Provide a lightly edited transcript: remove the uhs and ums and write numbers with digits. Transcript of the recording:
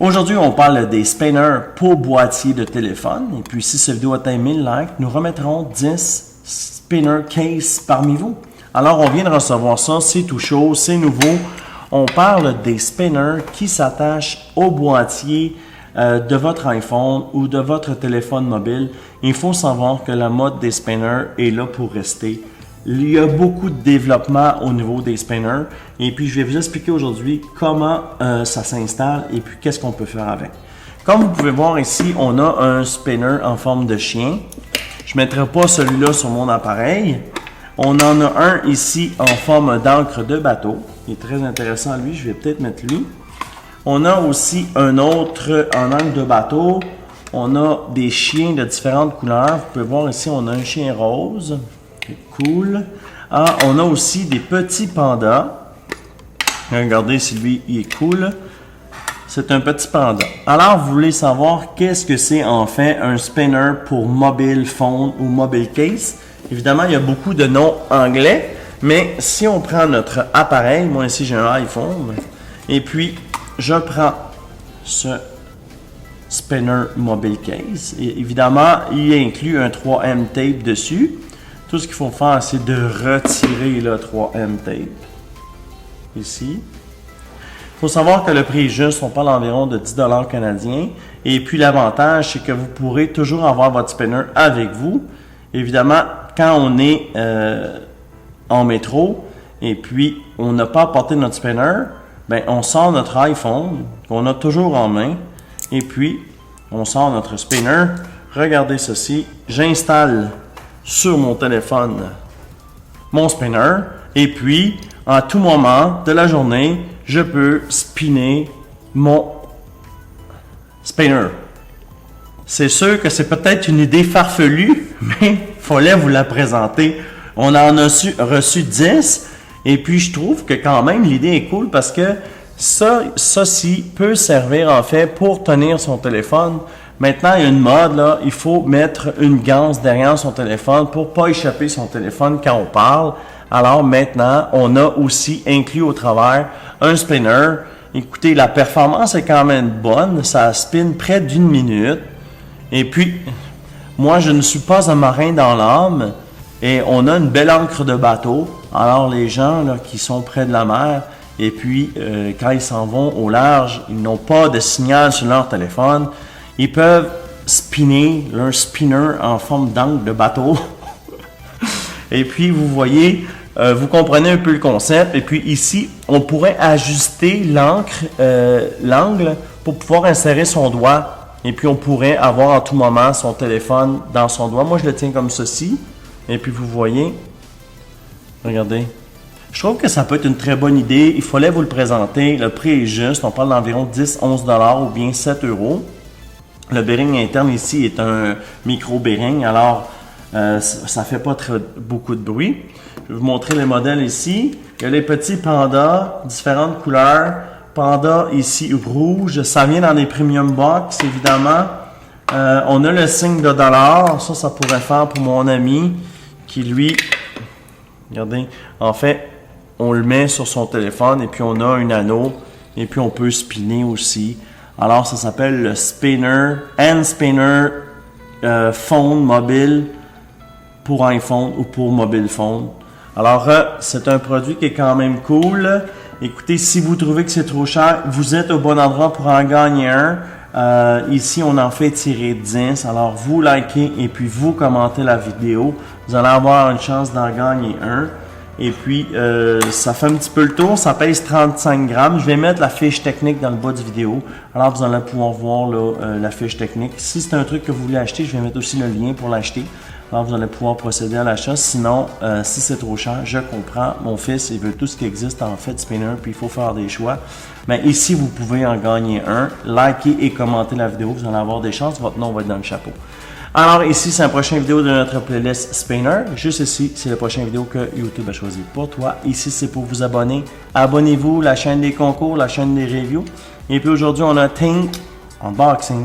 Aujourd'hui, on parle des spinners pour boîtier de téléphone. Et puis, si cette vidéo atteint 1000 likes, nous remettrons 10 spinner case parmi vous. Alors, on vient de recevoir ça, c'est tout chaud, c'est nouveau. On parle des spinners qui s'attachent au boîtier de votre iPhone ou de votre téléphone mobile. Il faut savoir que la mode des spinners est là pour rester. Il y a beaucoup de développement au niveau des spinners et puis je vais vous expliquer aujourd'hui comment ça s'installe et puis qu'est-ce qu'on peut faire avec. Comme vous pouvez voir ici, on a un spinner en forme de chien. Je ne mettrai pas celui-là sur mon appareil. On en a un ici en forme d'encre de bateau. Il est très intéressant lui, je vais peut-être mettre lui. On a aussi un autre en encre de bateau. On a des chiens de différentes couleurs. Vous pouvez voir ici, on a un chien rose. C'est cool. Ah, on a aussi des petits pandas. Regardez si lui, il est cool. C'est un petit panda. Alors, vous voulez savoir qu'est-ce que c'est en fait un spinner pour mobile phone ou mobile case? Évidemment, il y a beaucoup de noms anglais, mais si on prend notre appareil, moi ici j'ai un iPhone, et puis je prends ce spinner mobile case. Et évidemment, il inclut un 3M tape dessus. Tout ce qu'il faut faire, c'est de retirer le 3M tape. Ici. Il faut savoir que le prix est juste, on parle environ de 10 $ canadiens. Et puis l'avantage, c'est que vous pourrez toujours avoir votre spinner avec vous. Évidemment, quand on est en métro et puis on n'a pas apporté notre spinner, ben, on sort notre iPhone qu'on a toujours en main et puis on sort notre spinner. Regardez ceci, j'installe sur mon téléphone mon spinner et puis à tout moment de la journée je peux spinner mon spinner. C'est sûr que c'est peut-être une idée farfelue, mais il fallait vous la présenter. On en a reçu 10 et puis je trouve que quand même l'idée est cool parce que ceci peut servir en fait pour tenir son téléphone. Maintenant, il y a une mode, là, il faut mettre une ganse derrière son téléphone pour ne pas échapper son téléphone quand on parle. Alors maintenant, on a aussi inclus au travers un spinner. Écoutez, la performance est quand même bonne, ça spin près d'1 minute. Et puis, moi, je ne suis pas un marin dans l'âme et on a une belle encre de bateau. Alors, les gens là, qui sont près de la mer, et puis quand ils s'en vont au large, ils n'ont pas de signal sur leur téléphone. Ils peuvent spinner leur spinner en forme d'encre de bateau. Et puis, vous voyez, vous comprenez un peu le concept. Et puis ici, on pourrait ajuster l'angle pour pouvoir insérer son doigt. Et puis, on pourrait avoir à tout moment son téléphone dans son doigt. Moi, je le tiens comme ceci. Et puis, vous voyez, regardez. Je trouve que ça peut être une très bonne idée. Il fallait vous le présenter. Le prix est juste. On parle d'environ 10-11 $ ou bien 7 €. Le bearing interne ici est un micro-bearing, alors ça ne fait pas beaucoup de bruit. Je vais vous montrer les modèles ici. Il y a les petits pandas, différentes couleurs. Panda ici rouge, ça vient dans des premium box évidemment. On a le signe de dollar, ça pourrait faire pour mon ami qui lui, regardez, en fait, on le met sur son téléphone et puis on a un anneau et puis on peut spinner aussi. Alors, ça s'appelle le spinner, hand spinner phone mobile pour iPhone ou pour mobile phone. Alors, c'est un produit qui est quand même cool. Écoutez, si vous trouvez que c'est trop cher, vous êtes au bon endroit pour en gagner un. Ici, on en fait tirer 10. Alors, vous likez et puis vous commentez la vidéo. Vous allez avoir une chance d'en gagner un. Et puis, ça fait un petit peu le tour. Ça pèse 35 grammes. Je vais mettre la fiche technique dans le bas de vidéo. Alors, vous allez pouvoir voir là, la fiche technique. Si c'est un truc que vous voulez acheter, je vais mettre aussi le lien pour l'acheter. Alors, vous allez pouvoir procéder à l'achat. Sinon, si c'est trop cher, je comprends. Mon fils, il veut tout ce qui existe en fait spinner, puis il faut faire des choix. Mais ici, vous pouvez en gagner un. Likez et commentez la vidéo. Vous allez avoir des chances. Votre nom va être dans le chapeau. Alors ici, c'est la prochaine vidéo de notre playlist Spinner. Juste ici, c'est la prochaine vidéo que YouTube a choisi pour toi. Ici, c'est pour vous abonner. Abonnez-vous, la chaîne des concours, la chaîne des reviews. Et puis aujourd'hui, on a Think Unboxing.